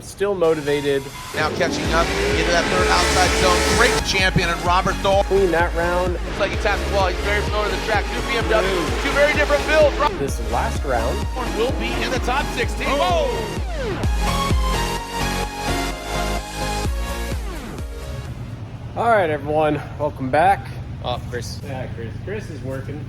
Still motivated. Now catching up into that third outside zone. Great champion and Robert Thorn. Clean that round. Looks like he tapped the ball. He's very familiar with the track. New BMW, two very different builds. This last round Will be in the top 16. Whoa! All right, everyone, welcome back. Oh, Chris. Yeah, Chris is working.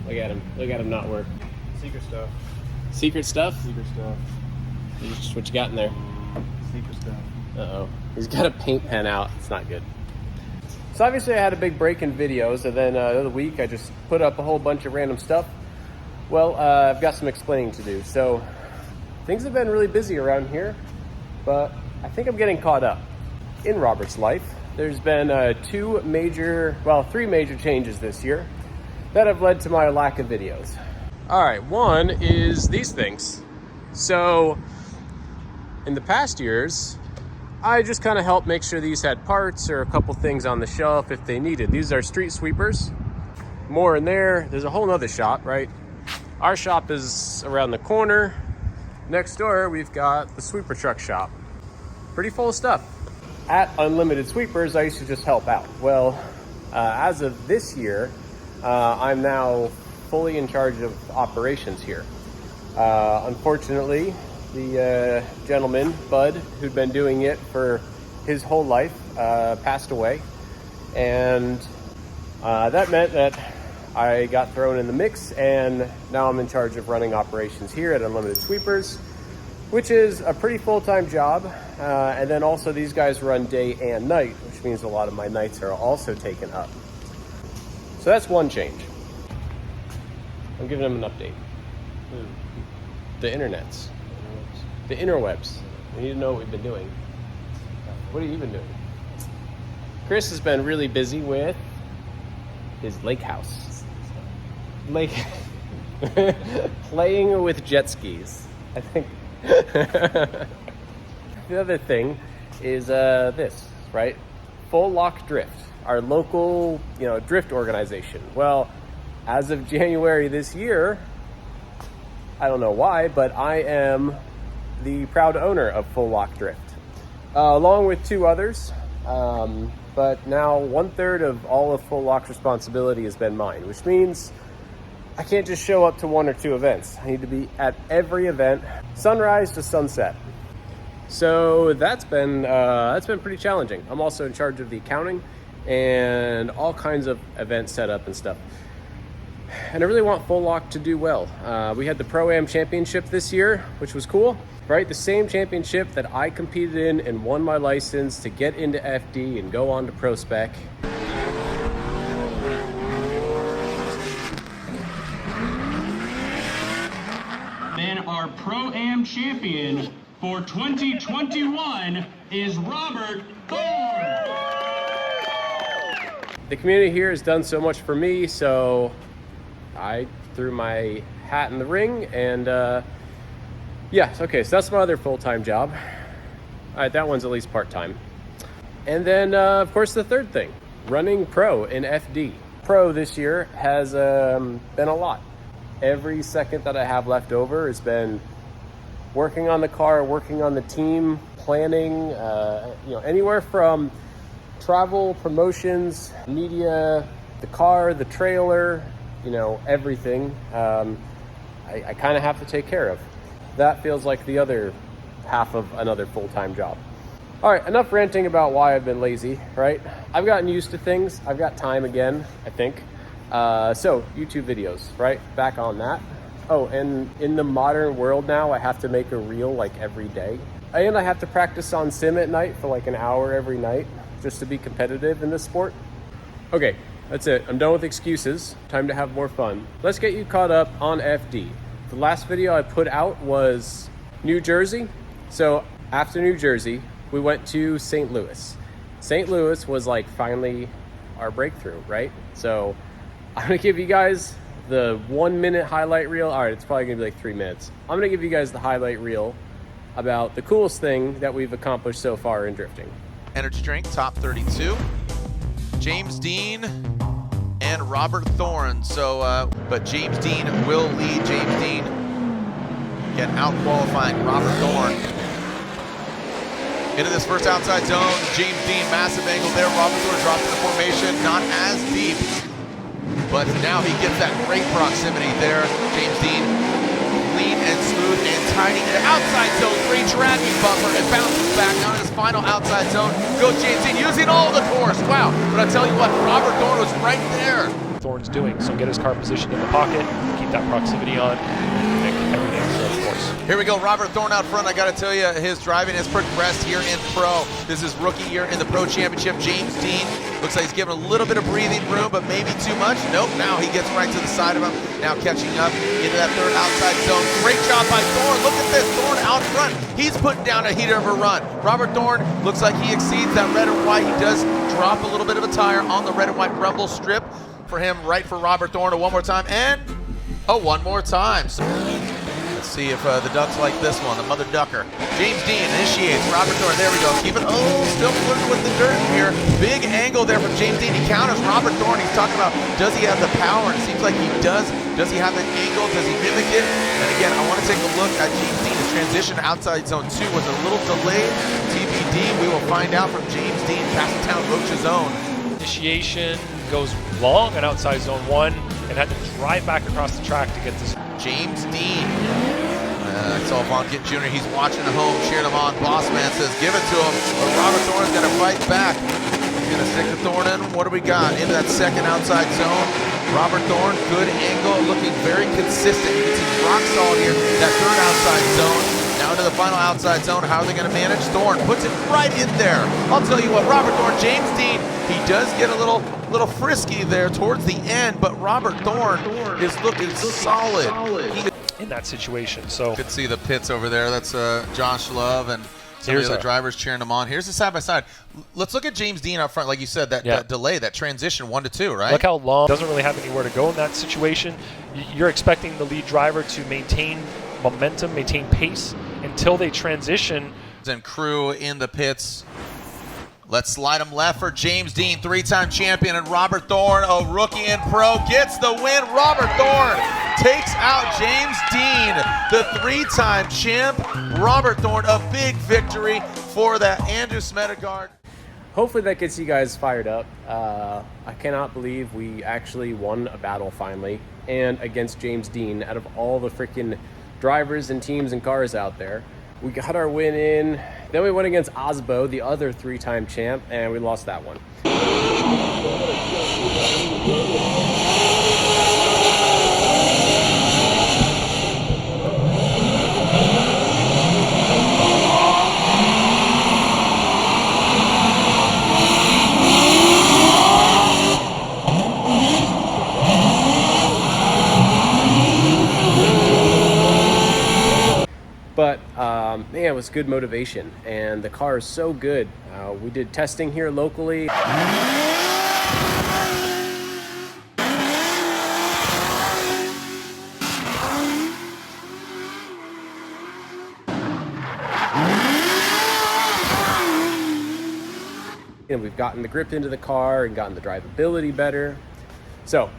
Look at him. Look at him not work. Secret stuff. Secret stuff? Secret stuff. What you got in there? Secret stuff. Uh-oh. He's got a paint pen out. It's not good. So obviously I had a big break in videos, and then the other week I just put up a whole bunch of random stuff. Well, I've got some explaining to do. So things have been really busy around here, but I think I'm getting caught up. In Robert's life, there's been three major changes this year that have led to my lack of videos. All right, one is these things. So in the past years, I just kind of helped make sure these had parts or a couple things on the shelf if they needed. These are street sweepers. More in there. There's a whole nother shop, right? Our shop is around the corner. Next door, we've got the sweeper truck shop. Pretty full of stuff. At Unlimited Sweepers, I used to just help out. Well, as of this year, I'm now fully in charge of operations here. Unfortunately, the gentleman, Bud, who'd been doing it for his whole life, passed away. And that meant that I got thrown in the mix, and now I'm in charge of running operations here at Unlimited Sweepers, which is a pretty full-time job. And then also these guys run day and night, which means a lot of my nights are also taken up. So that's one change. I'm giving them an update. The internets. The interwebs. We need to know what we've been doing. What have you been doing? Chris has been really busy with his lake house. Playing with jet skis, I think. The other thing is this, right? Full Lock Drift, our local, drift organization. Well, as of January this year, I don't know why, but I am the proud owner of Full Lock Drift, along with two others. But now 1/3 of all of Full Lock's responsibility has been mine, which means I can't just show up to one or two events. I need to be at every event, sunrise to sunset. So that's been pretty challenging. I'm also in charge of the accounting and all kinds of event setup and stuff. And I really want Full Lock to do well. We had the Pro-Am Championship this year, which was cool, right? The same championship that I competed in and won my license to get into FD and go on to Pro Spec. Then our Pro-Am champion for 2021 is Robert Thorn. The community here has done so much for me, so I threw my hat in the ring, and okay, so that's my other full-time job. All right, that one's at least part-time. And then, of course, the third thing, running Pro in FD. Pro this year has been a lot. Every second that I have left over has been working on the car, working on the team, planning, anywhere from travel, promotions, media, the car, the trailer, everything. I kind of have to take care of. That feels like the other half of another full-time job. All right, enough ranting about why I've been lazy, right? I've gotten used to things. I've got time again, I think. So YouTube videos, right? Back on that. Oh, and in the modern world now, I have to make a reel like every day. And I have to practice on sim at night for like an hour every night just to be competitive in this sport. Okay, that's it. I'm done with excuses. Time to have more fun. Let's get you caught up on FD. The last video I put out was New Jersey. So after New Jersey, we went to St. Louis. St. Louis was like finally our breakthrough, right? So I'm gonna give you guys the 1 minute highlight reel. All right, it's probably gonna be like 3 minutes. I'm gonna give you guys the highlight reel about the coolest thing that we've accomplished so far in drifting. Energy drink, top 32. James Dean and Robert Thorn. So, but James Dean will lead. James Dean get out qualifying Robert Thorn. Into this first outside zone, James Dean, massive angle there. Robert Thorn drops in the formation, not as deep. But now he gets that great proximity there. James Dean, lean and smooth and tiny. And outside zone, great dragging bumper. It bounces back now in his final outside zone. Goes James Dean using all the course. Wow. But I tell you what, Robert Thorn was right there. Thorn's doing. So get his car positioned in the pocket, keep that proximity on, make everything of course. Here we go, Robert Thorn out front. I got to tell you, his driving has progressed here in Pro. This is rookie year in the Pro Championship. James Dean looks like he's given a little bit of breathing room, but maybe too much. Nope, now he gets right to the side of him. Now catching up into that third outside zone. Great job by Thorn. Look at this, Thorn out front. He's putting down a heater of a run. Robert Thorn looks like he exceeds that red and white. He does drop a little bit of a tire on the red and white rumble strip. For him, right for Robert Thorn, one more time, and one more time. So, let's see if the Ducks like this one, the mother ducker. James Dean initiates, Robert Thorn, there we go. Keep it, still flirting with the dirt here. Big angle there from James Dean. He counters Robert Thorn. He's talking about, does he have the power? And it seems like he does. Does he have an angle? Does he mimic it? And again, I want to take a look at James Dean. His transition outside zone 2 was a little delayed. TBD, we will find out from James Dean, passing down Roach's own. Initiation goes long on outside zone 1 and had to drive back across the track to get this. James Dean. I saw Von Gittin Jr. He's watching at home, cheering him on. Boss man says, give it to him. But Robert Thorn's going to fight back. He's going to stick the Thorn in. What do we got? Into that second outside zone. Robert Thorn, good angle, looking very consistent. You can see rock solid here. That third outside zone. Now into the final outside zone. How are they going to manage? Thorn puts it right in there. I'll tell you what, Robert Thorn, James Dean, he does get a little frisky there towards the end, but Robert Thorn is looking solid. In that situation, so. You could see the pits over there. That's Josh Love and some of the other drivers cheering him on. Here's the side-by-side. Let's look at James Dean up front. Like you said, that delay, that transition 1 to 2, right? Look how long. Doesn't really have anywhere to go in that situation. You're expecting the lead driver to maintain momentum, maintain pace until they transition. And crew in the pits. Let's slide him left for James Dean, 3-time champion, and Robert Thorn, a rookie in Pro, gets the win. Robert Thorn takes out James Dean, the 3-time champ. Robert Thorn, a big victory for that Andrew Smedegaard. Hopefully that gets you guys fired up. I cannot believe we actually won a battle finally, and against James Dean out of all the freaking drivers and teams and cars out there. We got our win in. Then we went against Osbo, the other 3-time champ, and we lost that one. But man, it was good motivation, and the car is so good. We did testing here locally. And we've gotten the grip into the car and gotten the drivability better. So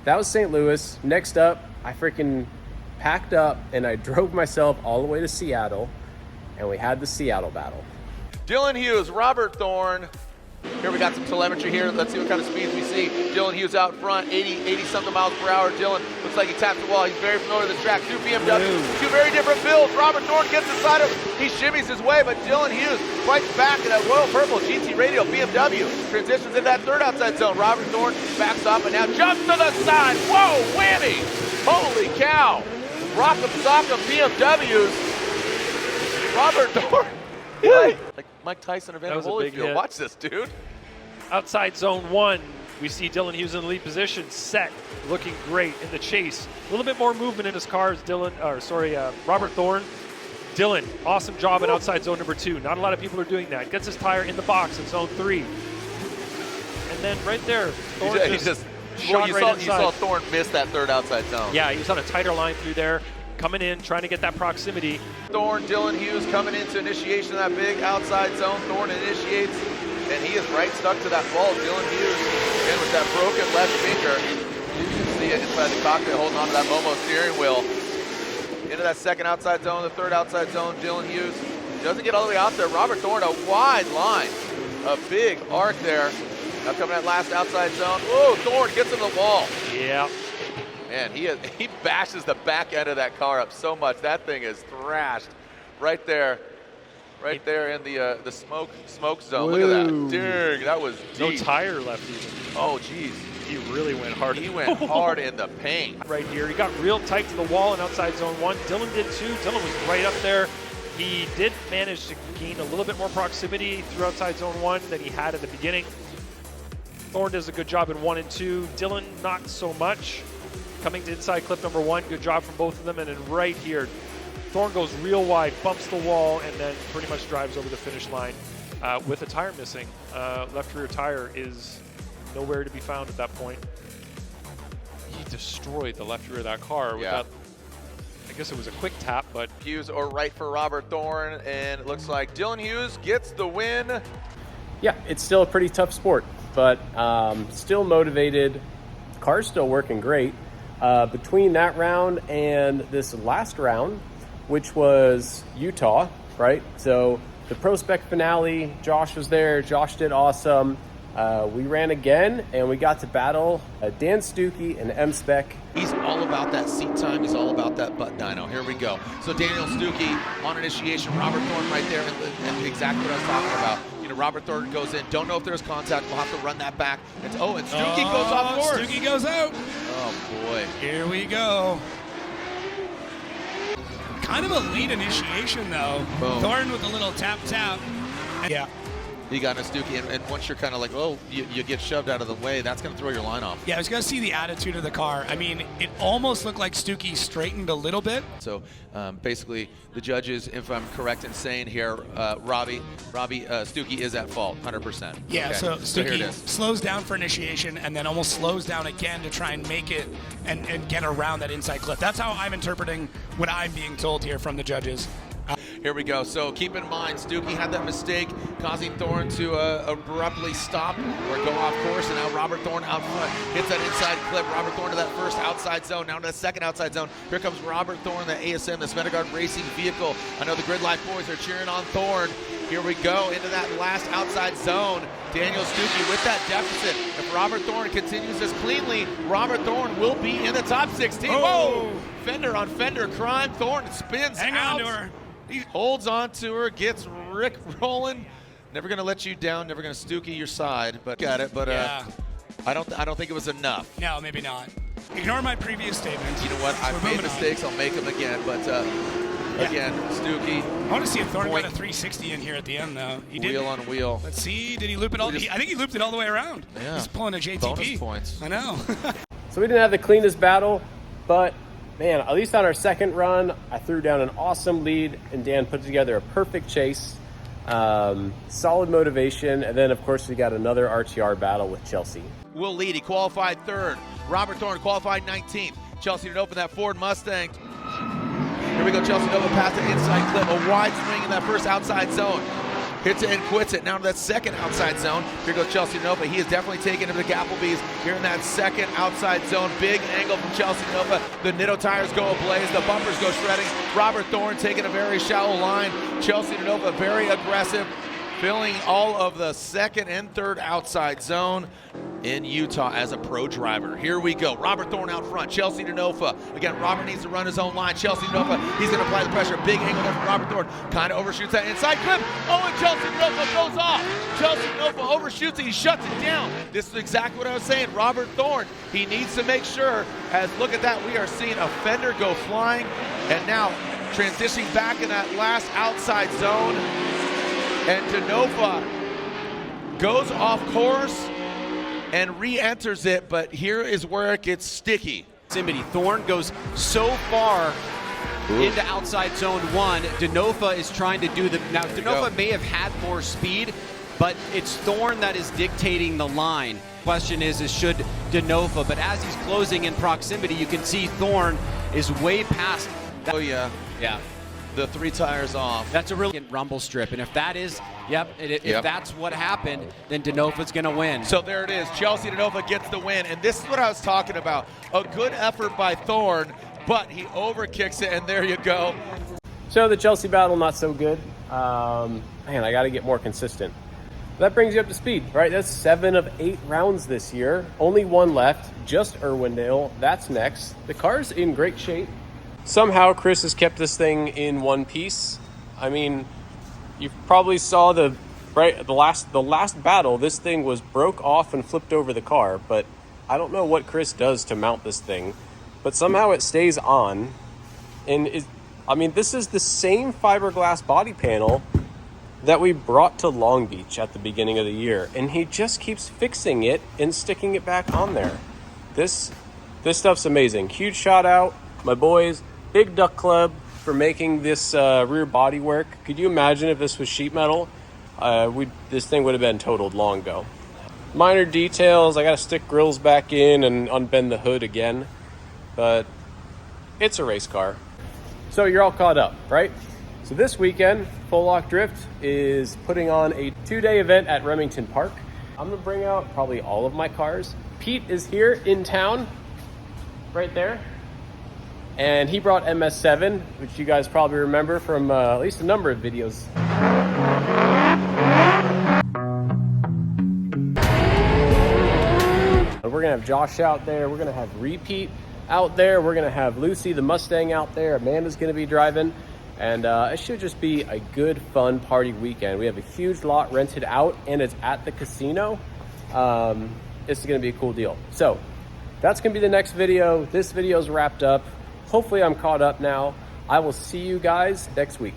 that was St. Louis. Next up, I freaking packed up and I drove myself all the way to Seattle, and we had the Seattle battle. Dylan Hughes, Robert Thorn. Here we got some telemetry here. Let's see what kind of speeds we see. Dylan Hughes out front, 80-something miles per hour. Dylan looks like he tapped the wall. He's very familiar with the track. 2 BMW, 2 very different builds. Robert Thorn gets inside of him. He shimmies his way, but Dylan Hughes fights back in that Royal Purple GT Radio BMW. Transitions into that third outside zone. Robert Thorn backs up and now jumps to the side. Whoa, whammy! Holy cow! Rock'em sock'em BMWs. Robert Thorn. Like Mike Tyson of Evander Holyfield. Watch this, dude. Outside zone 1, we see Dylan Hughes in the lead position, set, looking great in the chase. A little bit more movement in his car as Robert Thorn. Dylan, awesome job in outside zone number 2. Not a lot of people are doing that. Gets his tire in the box in zone 3. And then right there, Thorn shot right inside. You saw Thorn miss that third outside zone. Yeah, he was on a tighter line through there, coming in, trying to get that proximity. Thorn, Dylan Hughes coming into initiation of that big outside zone. Thorn initiates, and he is right stuck to that ball. Dylan Hughes, again with that broken left finger. You can see it inside the cockpit holding onto that Momo steering wheel. Into that second outside zone, the third outside zone, Dylan Hughes Doesn't get all the way out there. Robert Thorne, a wide line. A big arc there. Now coming that last outside zone. Whoa, Thorne gets in the wall. Yeah. Man, he bashes the back end of that car up so much. That thing is thrashed right there. Right there in the smoke zone. Look at that. Dang, that was deep. No tire left even. Oh, geez. He really went hard. He went hard in the paint. Right here. He got real tight to the wall in outside zone 1. Dylan did too. Dylan was right up there. He did manage to gain a little bit more proximity through outside zone 1 than he had at the beginning. Thorne does a good job in 1 and 2. Dylan, not so much. Coming to inside clip number 1. Good job from both of them. And then right here, Thorne goes real wide, bumps the wall, and then pretty much drives over the finish line with a tire missing. Left rear tire is nowhere to be found at that point. He destroyed the left rear of that car with that. I guess it was a quick tap, but Hughes or right for Robert Thorne, and it looks like Dylan Hughes gets the win. Yeah, it's still a pretty tough sport, but still motivated. Car's still working great. Between that round and this last round, which was Utah, right? So the Pro Spec finale, Josh was there. Josh did awesome. We ran again, and we got to battle Dan Stuckey and M-Spec. He's all about that seat time. He's all about that butt dyno. Here we go. So Daniel Stuckey on initiation. Robert Thorne right there, and exactly what I was talking about. You know, Robert Thorne goes in. Don't know if there's contact. We'll have to run that back. And Stuckey goes off course. Stuckey goes out. Oh, boy. Here we go. Kind of a lead initiation, though. Boom. Thorne with a little tap. Yeah. You got a Stuckey, and once you're kind of like, oh, you get shoved out of the way, that's going to throw your line off. Yeah, I was going to see the attitude of the car. I mean, it almost looked like Stuckey straightened a little bit. So basically, the judges, if I'm correct in saying here, Robbie Stuckey is at fault, 100%. Yeah, okay. so here it Stuckey is. slows down for initiation and then almost slows down again to try and make it and get around that inside clip. That's how I'm interpreting what I'm being told here from the judges. Here we go. So keep in mind, Stuckey had that mistake, causing Thorne to abruptly stop or go off course, and now Robert Thorne out front hits that inside clip. Robert Thorne to that first outside zone, now to that second outside zone. Here comes Robert Thorne, the ASM, the Svenigard Racing vehicle. I know the Grid Life boys are cheering on Thorne. Here we go into that last outside zone. Daniel Stuckey with that deficit. If Robert Thorne continues this cleanly, Robert Thorne will be in the top 16. Whoa! Fender on fender crime. Thorne spins Hang out. on to her. He holds on to her, gets Rick rolling. Never going to let you down. Never going to Stuckey your side. But got it. But Yeah. I don't think it was enough. No, maybe not. Ignore my previous statement. You know what? I've made mistakes. I'll make them again. But again, Stuckey. I want to see if Thorne Point. got a 360 in here at the end, though. He did. Wheel on wheel. Let's see. Did he loop it all? I think he looped it all the way around. Yeah. He's pulling a JTP. Bonus points. I know. So we didn't have the cleanest battle, but man, at least on our second run, I threw down an awesome lead, and Dan put together a perfect chase. Solid motivation, and then of course we got another RTR battle with Chelsea. Will lead. He qualified third. Robert Thorne qualified 19th. Chelsea to open that Ford Mustang. Here we go. Chelsea Nova past the inside clip. A wide swing in that first outside zone. Hits it and quits it. Now to that second outside zone. Here goes Chelsea Nova. He is definitely taking him to the Applebee's here in that second outside zone. Big angle from Chelsea Nova. The Nitto tires go ablaze. The bumpers go shredding. Robert Thorne taking a very shallow line. Chelsea Nova very aggressive, filling all of the second and third outside zone in Utah as a pro driver. Here we go. Robert Thorne out front. Chelsea Denofa. Again, Robert needs to run his own line. Chelsea Denofa, he's going to apply the pressure. Big angle there from Robert Thorne. Kind of overshoots that inside clip. Oh, and Chelsea Denofa goes off. Chelsea Denofa overshoots it. He shuts it down. This is exactly what I was saying. Robert Thorne, he needs to make sure, as look at that, we are seeing a fender go flying. And now transitioning back in that last outside zone. And Denofa goes off course and re-enters it, but here is where it gets sticky. Proximity. Thorne goes so far into outside zone 1. Denofa is trying to do the... Now, Denofa may have had more speed, but it's Thorne that is dictating the line. Question is should Denofa, but as he's closing in proximity, you can see Thorne is way past that. Oh, yeah. Yeah. The 3 tires off. That's a really rumble strip, and if that is, if that's what happened, then Denofa's going to win. So there it is. Chelsea Denofa gets the win, and this is what I was talking about. A good effort by Thorne, but he overkicks it, and there you go. So So the Chelsea battle, not so good. Man, I got to get more consistent. That brings you up to speed, right? That's 7 of 8 rounds this year. Only 1 left, just Irwindale. That's next. The car's in great shape. Somehow Chris has kept this thing in one piece. I mean, you probably saw the last battle. This thing was broke off and flipped over the car, but I don't know what Chris does to mount this thing, but somehow it stays on. And this is the same fiberglass body panel that we brought to Long Beach at the beginning of the year, and he just keeps fixing it and sticking it back on there. This stuff's amazing. Huge shout out, my boys, Big Duck Club, for making this rear body work. Could you imagine if this was sheet metal? This thing would have been totaled long ago. Minor details, I gotta stick grills back in and unbend the hood again, but it's a race car. So you're all caught up, right? So this weekend, Full Lock Drift is putting on a 2-day event at Remington Park. I'm gonna bring out probably all of my cars. Pete is here in town, right there. And he brought MS7, which you guys probably remember from at least a number of videos. We're gonna have Josh out there. We're gonna have Repeat out there. We're gonna have Lucy, the Mustang, out there. Amanda's gonna be driving. And it should just be a good, fun party weekend. We have a huge lot rented out, and it's at the casino. This is gonna be a cool deal. So that's gonna be the next video. This video's wrapped up. Hopefully I'm caught up now. I will see you guys next week.